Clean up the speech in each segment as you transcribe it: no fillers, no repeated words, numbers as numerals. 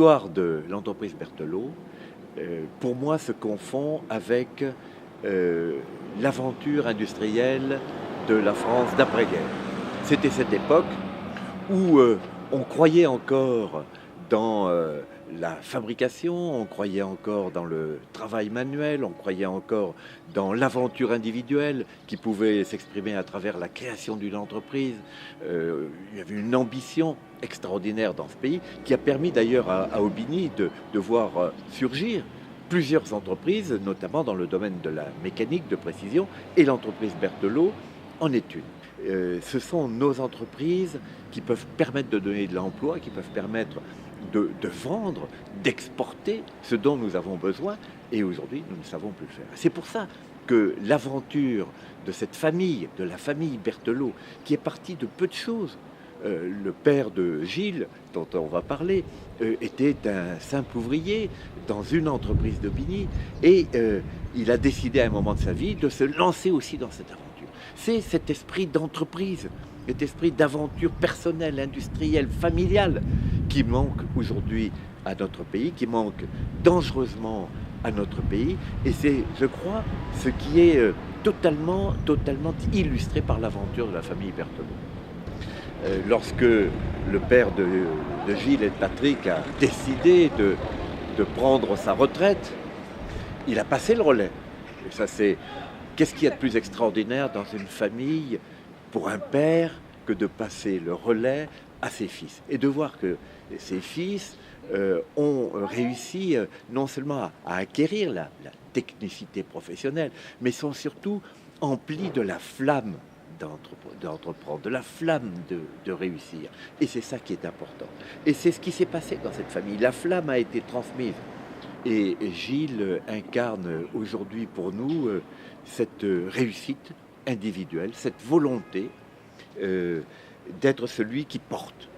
l'histoire de l'entreprise Berthelot, pour moi, se confond avec l'aventure industrielle de la France d'après-guerre. C'était cette époque où on croyait encore dans la fabrication, on croyait encore dans le travail manuel, on croyait encore dans l'aventure individuelle qui pouvait s'exprimer à travers la création d'une entreprise. Il y avait une ambition extraordinaire dans ce pays qui a permis d'ailleurs à Aubigny de voir surgir plusieurs entreprises, notamment dans le domaine de la mécanique de précision, et l'entreprise Berthelot en est une. Ce sont nos entreprises qui peuvent permettre de donner de l'emploi, qui peuvent permettre de vendre, d'exporter ce dont nous avons besoin, et aujourd'hui nous ne savons plus le faire. C'est pour ça que l'aventure de cette famille, de la famille Berthelot, qui est partie de peu de choses. Le père de Gilles, dont on va parler, était un simple ouvrier dans une entreprise d'Aubigny, et il a décidé à un moment de sa vie de se lancer aussi dans cette aventure. C'est cet esprit d'entreprise, cet esprit d'aventure personnelle, industrielle, familiale, qui manque aujourd'hui à notre pays, qui manque dangereusement à notre pays, et c'est, je crois, ce qui est totalement illustré par l'aventure de la famille Berthelot. Lorsque le père de Gilles et de Patrick a décidé de prendre sa retraite, il a passé le relais. Et ça, c'est qu'est-ce qu'il y a de plus extraordinaire dans une famille pour un père que de passer le relais à ses fils et de voir que ses fils ont réussi non seulement à acquérir la technicité professionnelle, mais sont surtout emplis de la flamme d'entreprendre, de la flamme de réussir. Et c'est ça qui est important. Et c'est ce qui s'est passé dans cette famille. La flamme a été transmise. Et Gilles incarne aujourd'hui pour nous cette réussite individuelle, cette volonté d'être celui qui porte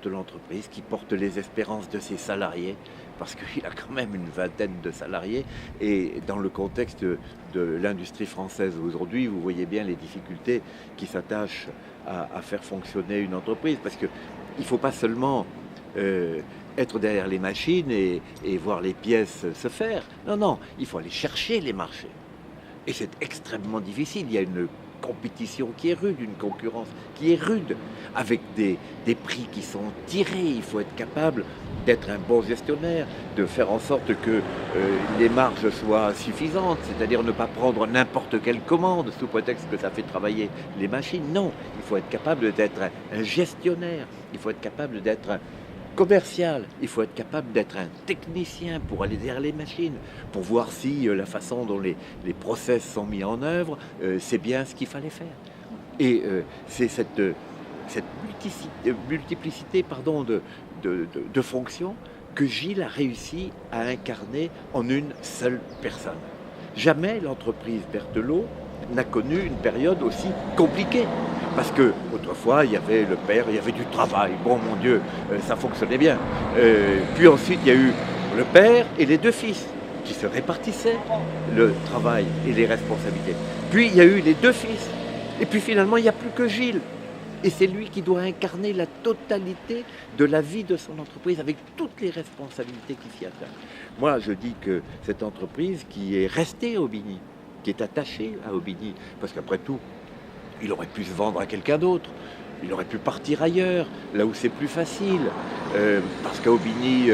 l'entreprise, qui porte les espérances de ses salariés, parce qu'il a quand même une vingtaine de salariés, et dans le contexte de l'industrie française aujourd'hui, vous voyez bien les difficultés qui s'attachent à faire fonctionner une entreprise, parce qu'il ne faut pas seulement être derrière les machines et voir les pièces se faire. Non, non, il faut aller chercher les marchés. Et c'est extrêmement difficile, il y a une compétition qui est rude, une concurrence qui est rude, avec des prix qui sont tirés. Il faut être capable d'être un bon gestionnaire, de faire en sorte que les marges soient suffisantes, c'est-à-dire ne pas prendre n'importe quelle commande sous prétexte que ça fait travailler les machines. Non, il faut être capable d'être un gestionnaire, il faut être capable d'être un commercial, il faut être capable d'être un technicien pour aller derrière les machines, pour voir si la façon dont les process sont mis en œuvre, c'est bien ce qu'il fallait faire. Et c'est cette multiplicité de fonctions que Gilles a réussi à incarner en une seule personne. Jamais l'entreprise Berthelot n'a connu une période aussi compliquée. Parce que autrefois, il y avait le père, il y avait du travail. Bon, mon Dieu, ça fonctionnait bien. Puis ensuite, il y a eu le père et les deux fils qui se répartissaient le travail et les responsabilités. Puis il y a eu les deux fils. Et puis finalement, il n'y a plus que Gilles. Et c'est lui qui doit incarner la totalité de la vie de son entreprise avec toutes les responsabilités qui s'y attachent. Moi, je dis que cette entreprise qui est restée à Aubigny, qui est attachée à Aubigny, parce qu'après tout, il aurait pu se vendre à quelqu'un d'autre, il aurait pu partir ailleurs, là où c'est plus facile, parce qu'à Aubigny,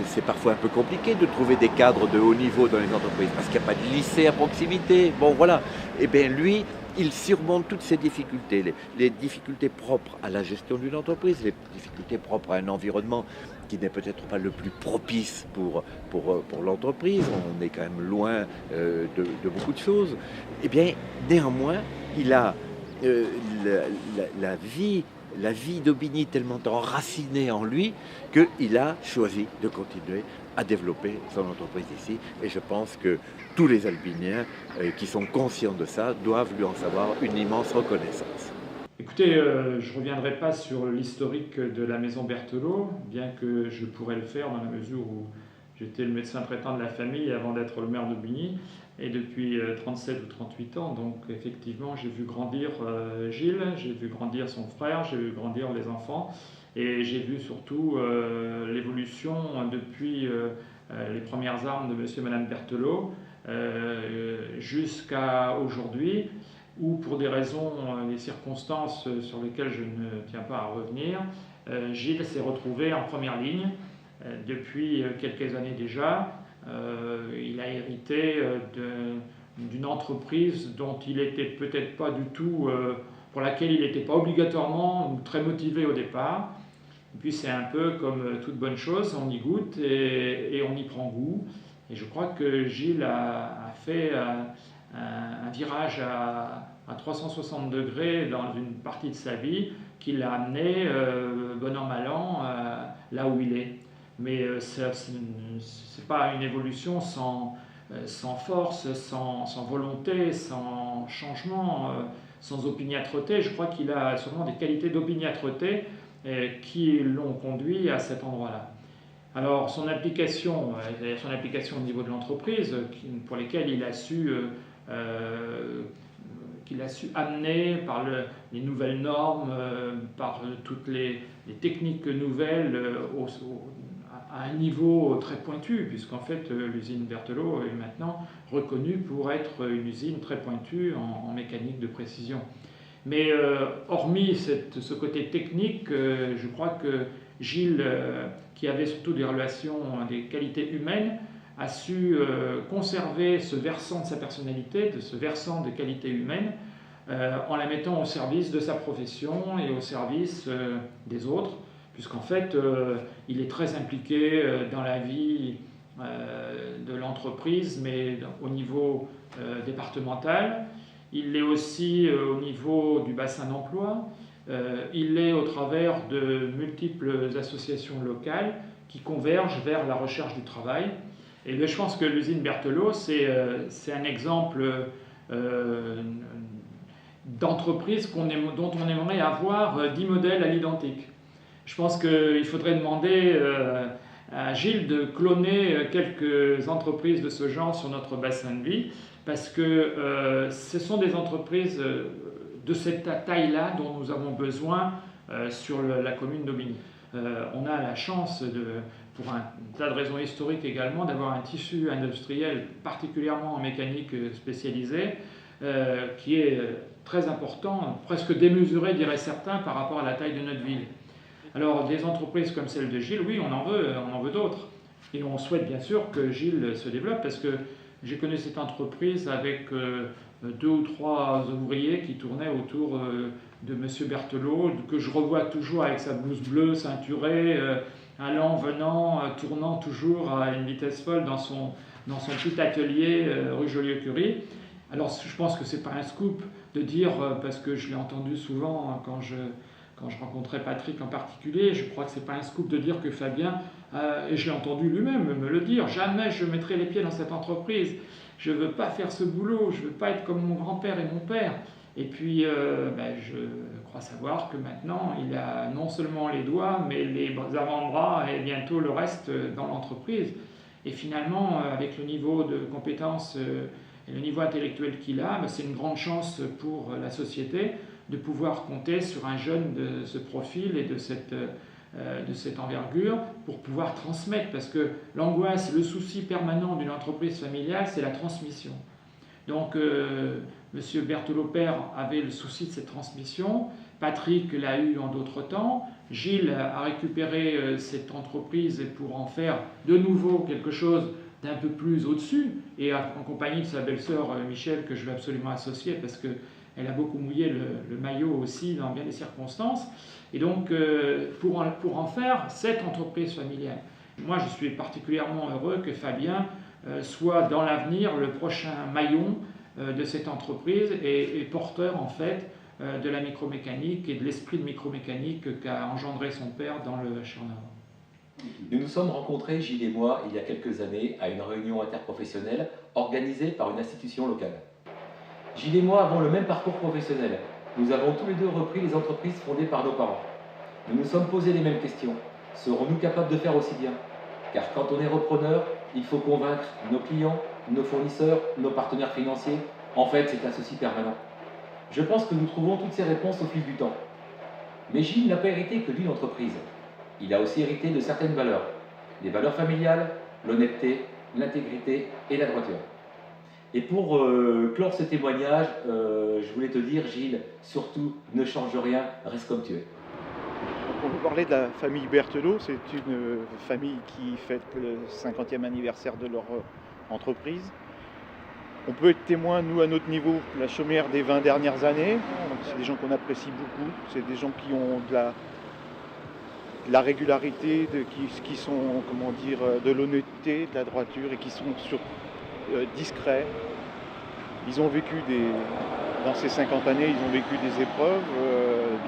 c'est parfois un peu compliqué de trouver des cadres de haut niveau dans les entreprises, parce qu'il n'y a pas de lycée à proximité. Bon, voilà. Et bien lui, il surmonte toutes ces difficultés, les difficultés propres à la gestion d'une entreprise, les difficultés propres à un environnement qui n'est peut-être pas le plus propice pour l'entreprise. On est quand même loin de beaucoup de choses. Et bien, néanmoins, il a la vie d'Aubigny tellement enracinée en lui qu'il a choisi de continuer à développer son entreprise ici. Et je pense que tous les Albiniens qui sont conscients de ça doivent lui en savoir une immense reconnaissance. Écoutez, je ne reviendrai pas sur l'historique de la maison Berthelot, bien que je pourrais le faire dans la mesure où j'étais le médecin traitant de la famille avant d'être le maire d'Aubigny, et depuis 37 ou 38 ans. Donc effectivement, j'ai vu grandir Gilles, j'ai vu grandir son frère, j'ai vu grandir les enfants. Et j'ai vu surtout l'évolution depuis les premières armes de monsieur et madame Berthelot jusqu'à aujourd'hui, où pour des raisons, des circonstances sur lesquelles je ne tiens pas à revenir, Gilles s'est retrouvé en première ligne depuis quelques années déjà. Il a hérité d'une entreprise dont il n'était peut-être pas du tout, pour laquelle il n'était pas obligatoirement ou très motivé au départ. Et puis c'est un peu comme toute bonne chose, on y goûte et on y prend goût. Et je crois que Gilles a fait un virage à 360 degrés dans une partie de sa vie qui l'a amené, bon an mal an, là où il est. Mais ce n'est pas une évolution sans force, sans volonté, sans changement, sans opiniâtreté. Je crois qu'il a sûrement des qualités d'opiniâtreté qui l'ont conduit à cet endroit-là. Alors son application au niveau de l'entreprise, pour lesquelles il a su amener par les nouvelles normes, par toutes les techniques nouvelles à un niveau très pointu, puisqu'en fait l'usine Berthelot est maintenant reconnue pour être une usine très pointue en mécanique de précision. Mais hormis ce côté technique, je crois que Gilles, qui avait surtout des relations, des qualités humaines, a su conserver ce versant de sa personnalité, de ce versant de qualités humaines, en la mettant au service de sa profession et au service des autres, puisqu'en fait, il est très impliqué dans la vie de l'entreprise, mais au niveau départemental. Il l'est aussi au niveau du bassin d'emploi. Il l'est au travers de multiples associations locales qui convergent vers la recherche du travail. Et je pense que l'usine Berthelot, c'est un exemple d'entreprise dont on aimerait avoir 10 modèles à l'identique. Je pense qu'il faudrait demander à Gilles de cloner quelques entreprises de ce genre sur notre bassin de vie, parce que ce sont des entreprises de cette taille-là dont nous avons besoin sur la commune d'Aubigny. On a la chance, pour un tas de raisons historiques également, d'avoir un tissu industriel, particulièrement en mécanique spécialisée, qui est très important, presque démesuré, diraient certains, par rapport à la taille de notre ville. Alors, des entreprises comme celle de Gilles, oui, on en veut d'autres. Et on souhaite bien sûr que Gilles se développe, parce que j'ai connu cette entreprise avec 2 ou 3 ouvriers qui tournaient autour de M. Berthelot, que je revois toujours avec sa blouse bleue ceinturée, allant, venant, tournant toujours à une vitesse folle dans son petit atelier rue Joliot-Curie. Alors je pense que ce n'est pas un scoop de dire, parce que je l'ai entendu souvent quand je rencontrais Patrick en particulier, je crois que ce n'est pas un scoop de dire que Fabien, et je l'ai entendu lui-même me le dire, jamais je mettrai les pieds dans cette entreprise, je ne veux pas faire ce boulot, je ne veux pas être comme mon grand-père et mon père. Et puis je crois savoir que maintenant il a non seulement les doigts, mais les avant-bras et bientôt le reste dans l'entreprise. Et finalement, avec le niveau de compétences et le niveau intellectuel qu'il a, c'est une grande chance pour la société de pouvoir compter sur un jeune de ce profil et de cette envergure pour pouvoir transmettre, parce que l'angoisse, le souci permanent d'une entreprise familiale, c'est la transmission. Donc M. Berthelot père avait le souci de cette transmission, Patrick l'a eu en d'autres temps, Gilles a récupéré cette entreprise pour en faire de nouveau quelque chose d'un peu plus au-dessus, et en compagnie de sa belle-sœur Michel, que je veux absolument associer, parce qu'elle a beaucoup mouillé le maillot aussi dans bien des circonstances. Et donc, pour en faire cette entreprise familiale. Moi, je suis particulièrement heureux que Fabien soit dans l'avenir le prochain maillon de cette entreprise et porteur, en fait, de la micromécanique et de l'esprit de micromécanique qu'a engendré son père dans le Cher-Nord. Nous nous sommes rencontrés, Gilles et moi, il y a quelques années, à une réunion interprofessionnelle organisée par une institution locale. Gilles et moi avons le même parcours professionnel. Nous avons tous les deux repris les entreprises fondées par nos parents. Nous nous sommes posé les mêmes questions. Serons-nous capables de faire aussi bien? Car quand on est repreneur, il faut convaincre nos clients, nos fournisseurs, nos partenaires financiers. En fait, c'est un souci permanent. Je pense que nous trouvons toutes ces réponses au fil du temps. Mais Gilles n'a pas hérité que d'une entreprise. Il a aussi hérité de certaines valeurs. Des valeurs familiales, l'honnêteté, l'intégrité et la droiture. Et pour clore ce témoignage, je voulais te dire, Gilles, surtout, ne change rien, reste comme tu es. On peut parler de la famille Berthelot. C'est une famille qui fête le 50e anniversaire de leur entreprise. On peut être témoin, nous, à notre niveau, de la chaumière des 20 dernières années. C'est des gens qu'on apprécie beaucoup. C'est des gens qui ont de la régularité, qui sont, comment dire, de l'honnêteté, de la droiture et qui sont discrets. Ils ont vécu dans ces 50 années, ils ont vécu des épreuves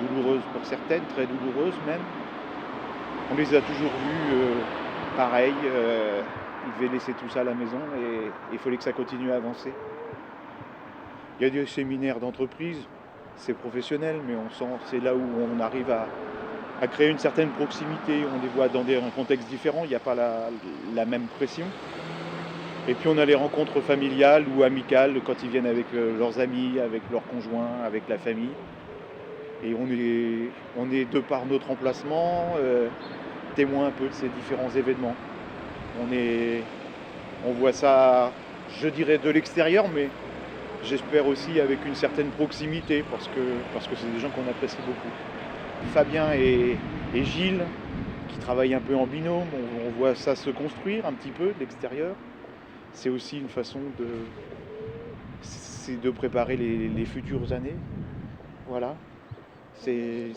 douloureuses pour certaines, très douloureuses même. On les a toujours vus pareil. Ils devaient laisser tout ça à la maison et il fallait que ça continue à avancer. Il y a des séminaires d'entreprise, c'est professionnel, mais on sent c'est là où on arrive à créer une certaine proximité. On les voit dans un contexte différent, il n'y a pas la même pression. Et puis on a les rencontres familiales ou amicales quand ils viennent avec leurs amis, avec leurs conjoints, avec la famille. Et on est de par notre emplacement, témoins un peu de ces différents événements. On voit ça, je dirais, de l'extérieur, mais j'espère aussi avec une certaine proximité, parce que c'est des gens qu'on apprécie beaucoup. Fabien et Gilles, qui travaillent un peu en binôme, on voit ça se construire un petit peu de l'extérieur. C'est aussi une façon de préparer les futures années. Voilà. C'est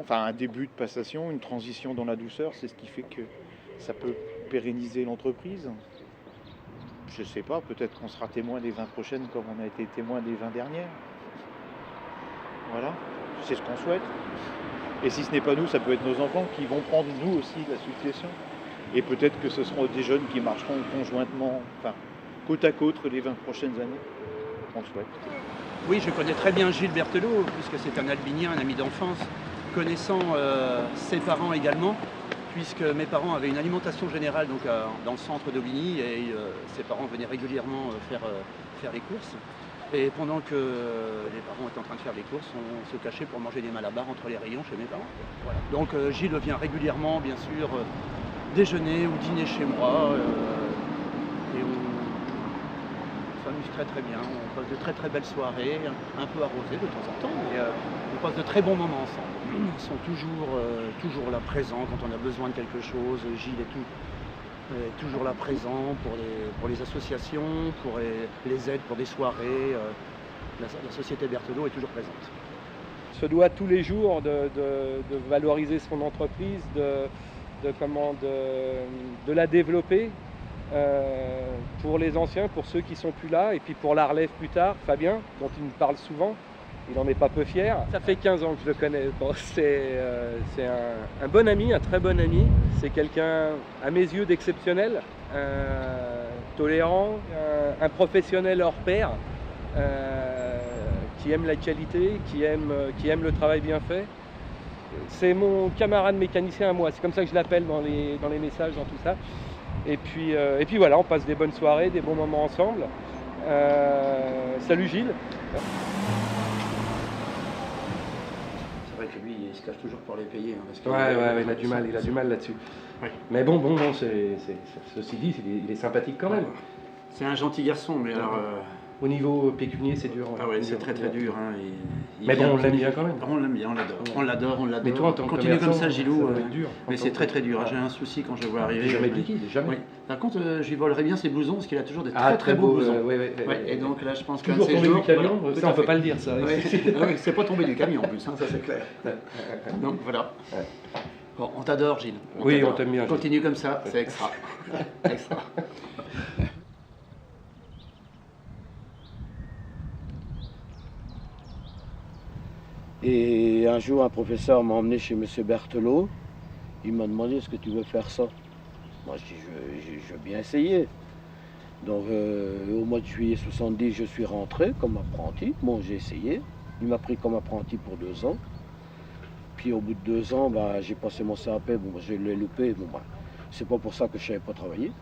un début de passation, une transition dans la douceur, c'est ce qui fait que ça peut pérenniser l'entreprise. Je ne sais pas, peut-être qu'on sera témoin des 20 prochaines comme on a été témoin des 20 dernières. Voilà, c'est ce qu'on souhaite. Et si ce n'est pas nous, ça peut être nos enfants qui vont prendre nous aussi la succession. Et peut-être que ce seront des jeunes qui marcheront conjointement, côte à côte les 20 prochaines années. On le souhaite. Oui, je connais très bien Gilles Berthelot, puisque c'est un albinien, un ami d'enfance, connaissant ses parents également, puisque mes parents avaient une alimentation générale donc, dans le centre d'Aubigny, et ses parents venaient régulièrement faire les courses. Et pendant que les parents étaient en train de faire les courses, on se cachait pour manger des malabars entre les rayons chez mes parents. Voilà. Donc Gilles vient régulièrement, bien sûr, déjeuner ou dîner chez moi, et on s'amuse très très bien. On passe de très très belles soirées, un peu arrosées de temps en temps, mais on passe de très bons moments ensemble. Ils sont toujours là présents quand on a besoin de quelque chose. Gilles est toujours là présent pour les associations, pour les aides, pour des soirées. La société Berthelot est toujours présente. On se doit tous les jours de valoriser son entreprise, de la développer pour les anciens, pour ceux qui sont plus là, et puis pour la relève plus tard. Fabien, dont il nous parle souvent, il n'en est pas peu fier. Ça fait 15 ans que je le connais. Bon, c'est un bon ami, un très bon ami. C'est quelqu'un, à mes yeux, d'exceptionnel, tolérant, un professionnel hors pair, qui aime la qualité, qui aime le travail bien fait. C'est mon camarade mécanicien à moi, c'est comme ça que je l'appelle dans les messages, dans tout ça. Et puis voilà, on passe des bonnes soirées, des bons moments ensemble. Salut Gilles. C'est vrai que lui, il se cache toujours pour les payer. Parce que il a du mal là-dessus. Ouais. Mais bon, ceci dit, il est sympathique quand même. C'est un gentil garçon, mais alors... Au niveau pécunier, c'est dur. Ah ouais, c'est très très dur. Hein, mais bon, on l'aime bien quand même. On l'aime bien, on l'adore. Mais toi, en tant que continue comme ça, Gilou. Ça va être dur. Mais c'est très très dur. J'ai un souci quand je le vois arriver. Jamais piqué, jamais. Oui. Par contre, je lui volerais bien ses blousons parce qu'il a toujours des très beaux blousons. Et donc là, je pense que toujours tombé du camion. Ça, on peut pas le dire, ça. Oui, c'est pas tombé du camion en plus, ça c'est clair. Donc voilà. Bon, on t'adore, Gilles. Oui, on t'aime bien. Continue comme ça, c'est extra. Extra. Et un jour, un professeur m'a emmené chez M. Berthelot. Il m'a demandé, est-ce que tu veux faire ça? Moi, je dis, je veux bien essayer. Donc, au mois de juillet 70, je suis rentré comme apprenti. Bon, j'ai essayé. Il m'a pris comme apprenti pour 2 ans. Puis, au bout de 2 ans, j'ai passé mon CAP. Bon, je l'ai loupé. Bon, c'est pas pour ça que je ne savais pas travailler.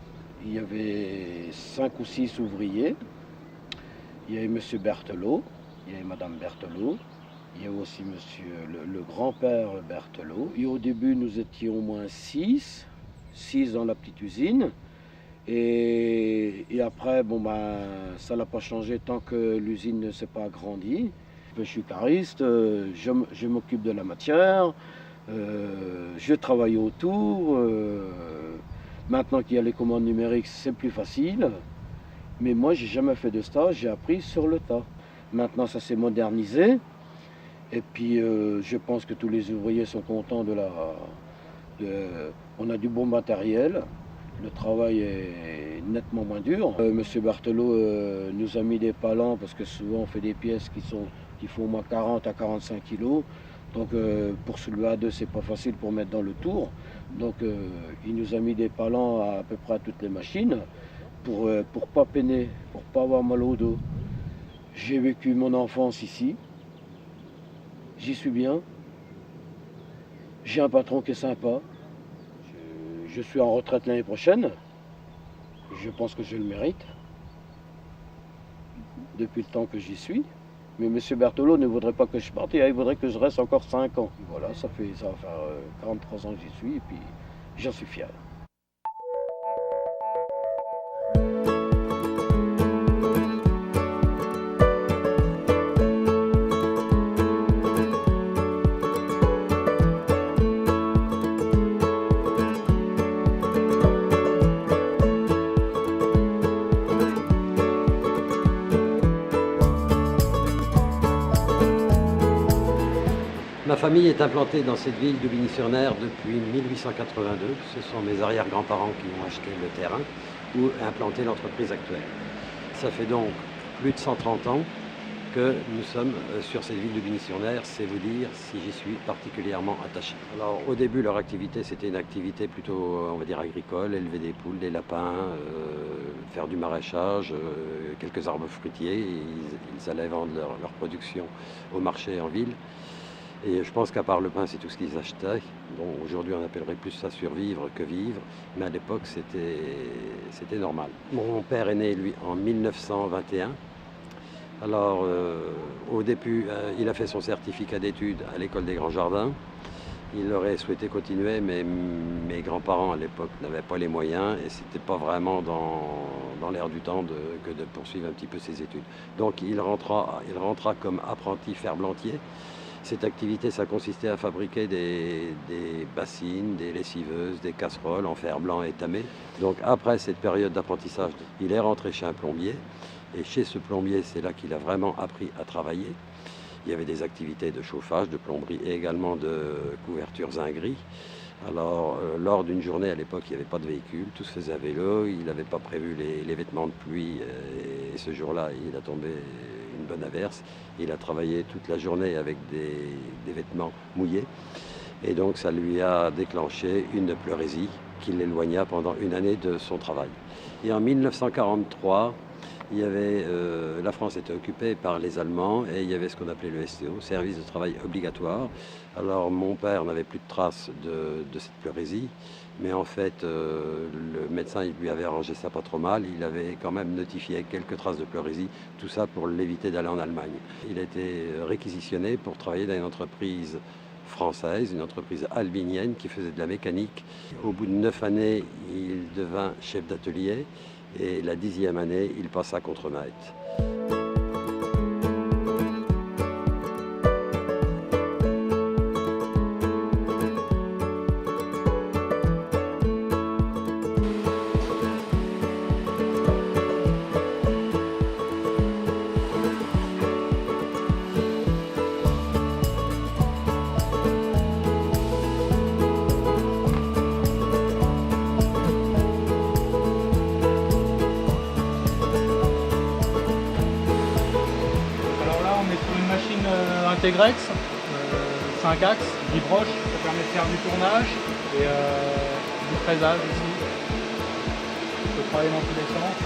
Il y avait 5 ou 6 ouvriers. Il y avait M. Berthelot. Il y avait Mme Berthelot. Il y a aussi le grand-père Berthelot. Et au début, nous étions au moins 6 dans la petite usine. Et après, ça n'a pas changé tant que l'usine ne s'est pas agrandie. Je suis cariste, je m'occupe de la matière, je travaille autour. Maintenant qu'il y a les commandes numériques, c'est plus facile. Mais moi, j'ai jamais fait de stage, j'ai appris sur le tas. Maintenant, ça s'est modernisé. Et puis, je pense que tous les ouvriers sont contents on a du bon matériel. Le travail est nettement moins dur. Monsieur Berthelot nous a mis des palans parce que souvent on fait des pièces qui font au moins 40 à 45 kilos. Donc pour soulever à deux, c'est pas facile pour mettre dans le tour. Donc il nous a mis des palans à peu près à toutes les machines pour pas peiner, pour pas avoir mal au dos. J'ai vécu mon enfance ici. J'y suis bien. J'ai un patron qui est sympa. Je suis en retraite l'année prochaine. Je pense que je le mérite. Depuis le temps que j'y suis. Mais M. Berthelot ne voudrait pas que je parte, il voudrait que je reste encore 5 ans. Voilà, ça va faire 43 ans que j'y suis et puis j'en suis fier. Ma famille est implantée dans cette ville d'Aubigny-sur-Ner depuis 1882. Ce sont mes arrière-grands-parents qui ont acheté le terrain ou implanté l'entreprise actuelle. Ça fait donc plus de 130 ans que nous sommes sur cette ville d'Aubigny-sur-Ner. C'est vous dire si j'y suis particulièrement attaché. Alors au début, leur activité, c'était une activité plutôt, on va dire, agricole, élever des poules, des lapins, faire du maraîchage, quelques arbres fruitiers. Ils allaient vendre leur production au marché en ville. Et je pense qu'à part le pain, c'est tout ce qu'ils achetaient. Bon, aujourd'hui, on appellerait plus ça survivre que vivre, mais à l'époque, c'était normal. Mon père est né, lui, en 1921. Alors, au début, il a fait son certificat d'études à l'école des Grands Jardins. Il aurait souhaité continuer, mais mes grands-parents, à l'époque, n'avaient pas les moyens et c'était pas vraiment dans l'air du temps que de poursuivre un petit peu ses études. Donc, il rentra comme apprenti ferblantier. Cette activité, ça consistait à fabriquer des bassines, des lessiveuses, des casseroles en fer blanc et tamé. Donc après cette période d'apprentissage, il est rentré chez un plombier. Et chez ce plombier, c'est là qu'il a vraiment appris à travailler. Il y avait des activités de chauffage, de plomberie et également de couvertures zingueries. Alors, lors d'une journée, à l'époque, il n'y avait pas de véhicule, tout se faisait à vélo. Il n'avait pas prévu les vêtements de pluie. Et ce jour-là, il a tombé une bonne averse. Il a travaillé toute la journée avec des vêtements mouillés. Et donc, ça lui a déclenché une pleurésie qui l'éloigna pendant une année de son travail. Et en 1943, la France était occupée par les Allemands et il y avait ce qu'on appelait le STO, service de travail obligatoire. Alors mon père n'avait plus de traces de cette pleurésie, mais en fait le médecin il lui avait arrangé ça pas trop mal. Il avait quand même notifié quelques traces de pleurésie, tout ça pour l'éviter d'aller en Allemagne. Il a été réquisitionné pour travailler dans une entreprise française, une entreprise albinienne qui faisait de la mécanique. Au bout de 9 années, il devint chef d'atelier. Et la 10e année, il passa contremaître. Integrex, 5 axes, 10 broches, ça permet de faire du tournage et du fraisage aussi. On peut travailler dans tous les sens.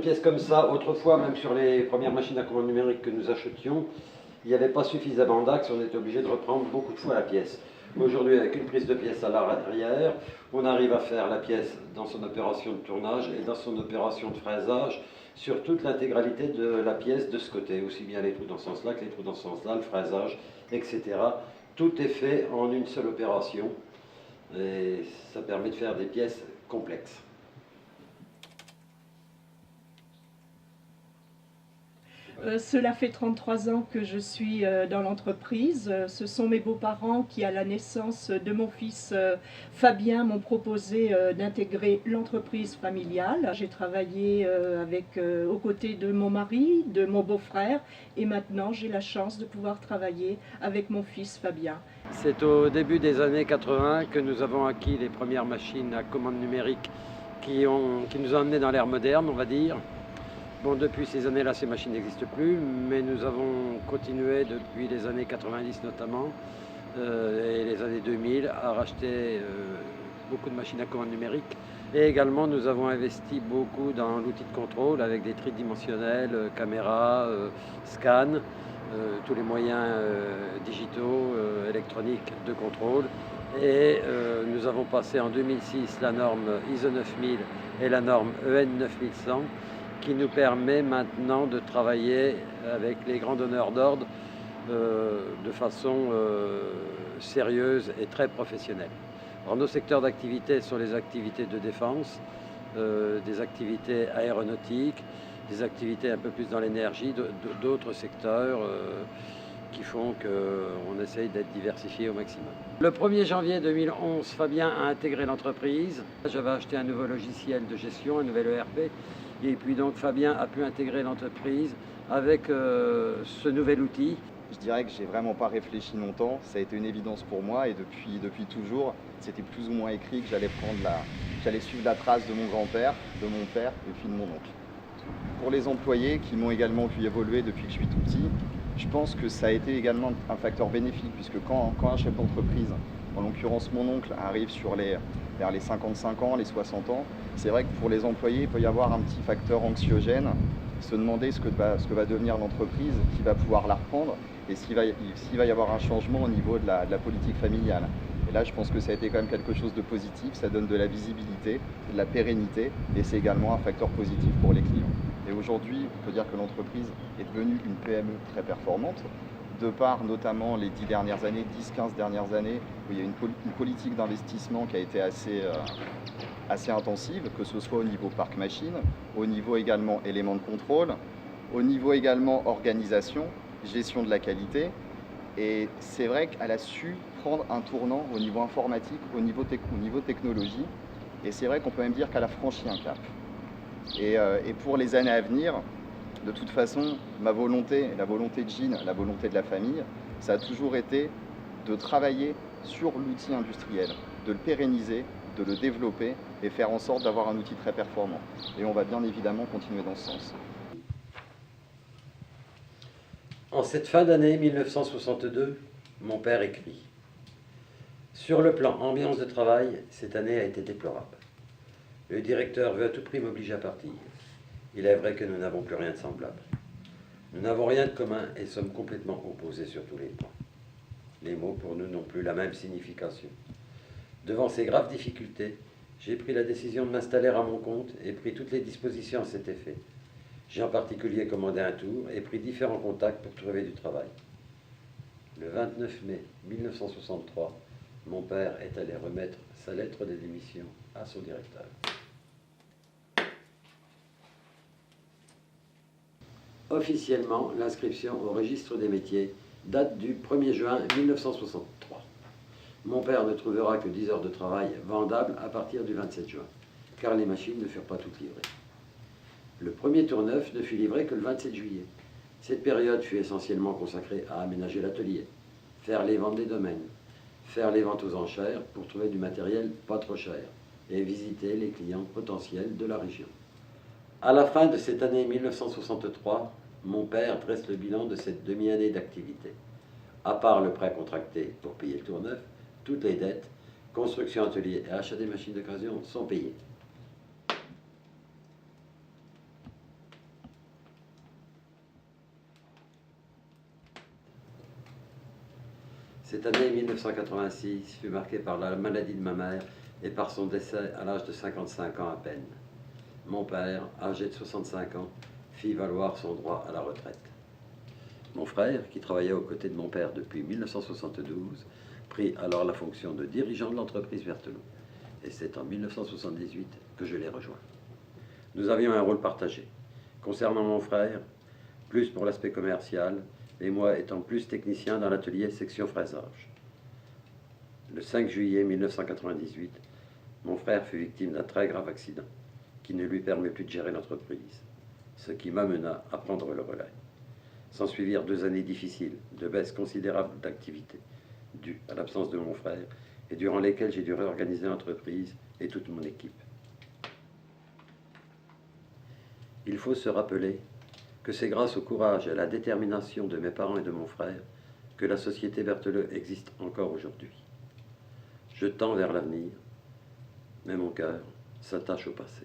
pièce comme ça, autrefois, même sur les premières machines à commande numérique que nous achetions, il n'y avait pas suffisamment d'axes, on était obligé de reprendre beaucoup de fois la pièce. Aujourd'hui, avec une prise de pièce à l'arrière, on arrive à faire la pièce dans son opération de tournage et dans son opération de fraisage sur toute l'intégralité de la pièce de ce côté, aussi bien les trous dans ce sens-là que les trous dans ce sens-là, le fraisage, etc. Tout est fait en une seule opération et ça permet de faire des pièces complexes. Cela fait 33 ans que je suis dans l'entreprise. Ce sont mes beaux-parents qui, à la naissance de mon fils Fabien, m'ont proposé d'intégrer l'entreprise familiale. J'ai travaillé aux côtés de mon mari, de mon beau-frère, et maintenant j'ai la chance de pouvoir travailler avec mon fils Fabien. C'est au début des années 80 que nous avons acquis les premières machines à commande numérique qui nous ont amenés dans l'ère moderne, on va dire. Bon, depuis ces années-là, ces machines n'existent plus, mais nous avons continué depuis les années 90 notamment, et les années 2000, à racheter beaucoup de machines à commande numérique. Et également, nous avons investi beaucoup dans l'outil de contrôle avec des tridimensionnels, caméras, scan, tous les moyens digitaux, électroniques de contrôle. Et nous avons passé en 2006 la norme ISO 9000 et la norme EN 9100, qui nous permet maintenant de travailler avec les grands donneurs d'ordre de façon sérieuse et très professionnelle. Alors, nos secteurs d'activité sont les activités de défense, des activités aéronautiques, des activités un peu plus dans l'énergie, d'autres secteurs qui font qu'on essaye d'être diversifié au maximum. Le 1er janvier 2011, Fabien a intégré l'entreprise. J'avais acheté un nouveau logiciel de gestion, un nouvel ERP. Et puis donc Fabien a pu intégrer l'entreprise avec ce nouvel outil. Je dirais que j'ai vraiment pas réfléchi longtemps, ça a été une évidence pour moi et depuis toujours, c'était plus ou moins écrit que j'allais suivre la trace de mon grand-père, de mon père et puis de mon oncle. Pour les employés qui m'ont également vu évoluer depuis que je suis tout petit, je pense que ça a été également un facteur bénéfique puisque quand un chef d'entreprise, en l'occurrence mon oncle, arrive vers les 55 ans, les 60 ans, c'est vrai que pour les employés, il peut y avoir un petit facteur anxiogène, se demander ce que va devenir l'entreprise, qui va pouvoir la reprendre, et s'il va y avoir un changement au niveau de la politique familiale. Et là, je pense que ça a été quand même quelque chose de positif, ça donne de la visibilité, de la pérennité, et c'est également un facteur positif pour les clients. Et aujourd'hui, on peut dire que l'entreprise est devenue une PME très performante, de par notamment les 10-15 dernières années, où il y a une politique d'investissement qui a été assez intensive, que ce soit au niveau parc machine, au niveau également éléments de contrôle, au niveau également organisation, gestion de la qualité. Et c'est vrai qu'elle a su prendre un tournant au niveau informatique, au niveau technologie. Et c'est vrai qu'on peut même dire qu'elle a franchi un cap. Et pour les années à venir, de toute façon, ma volonté, la volonté de Gilles, la volonté de la famille, ça a toujours été de travailler sur l'outil industriel, de le pérenniser, de le développer et faire en sorte d'avoir un outil très performant. Et on va bien évidemment continuer dans ce sens. En cette fin d'année 1962, mon père écrit « Sur le plan ambiance de travail, cette année a été déplorable. Le directeur veut à tout prix m'obliger à partir. Il est vrai que nous n'avons plus rien de semblable. Nous n'avons rien de commun et sommes complètement opposés sur tous les points. Les mots pour nous n'ont plus la même signification. Devant ces graves difficultés, j'ai pris la décision de m'installer à mon compte et pris toutes les dispositions à cet effet. J'ai en particulier commandé un tour et pris différents contacts pour trouver du travail. Le 29 mai 1963, mon père est allé remettre sa lettre de démission à son directeur. Officiellement, l'inscription au registre des métiers date du 1er juin 1963. Mon père ne trouvera que 10 heures de travail vendables à partir du 27 juin, car les machines ne furent pas toutes livrées. Le premier tour neuf ne fut livré que le 27 juillet. Cette période fut essentiellement consacrée à aménager l'atelier, faire les ventes des domaines, faire les ventes aux enchères pour trouver du matériel pas trop cher et visiter les clients potentiels de la région. À la fin de cette année 1963, mon père dresse le bilan de cette demi-année d'activité. À part le prêt contracté pour payer le tour neuf, toutes les dettes, construction atelier et achat des machines d'occasion sont payées. Cette année 1986 fut marquée par la maladie de ma mère et par son décès à l'âge de 55 ans à peine. Mon père, âgé de 65 ans, fit valoir son droit à la retraite. Mon frère, qui travaillait aux côtés de mon père depuis 1972, prit alors la fonction de dirigeant de l'entreprise Berthelot. Et c'est en 1978 que je l'ai rejoint. Nous avions un rôle partagé. Concernant mon frère, plus pour l'aspect commercial, et moi étant plus technicien dans l'atelier section fraisage. Le 5 juillet 1998, mon frère fut victime d'un très grave accident qui ne lui permet plus de gérer l'entreprise, ce qui m'amena à prendre le relais. S'ensuivirent 2 années difficiles, de baisse considérable d'activité, due à l'absence de mon frère, et durant lesquelles j'ai dû réorganiser l'entreprise et toute mon équipe. Il faut se rappeler que c'est grâce au courage et à la détermination de mes parents et de mon frère que la société Berthelot existe encore aujourd'hui. Je tends vers l'avenir, mais mon cœur s'attache au passé.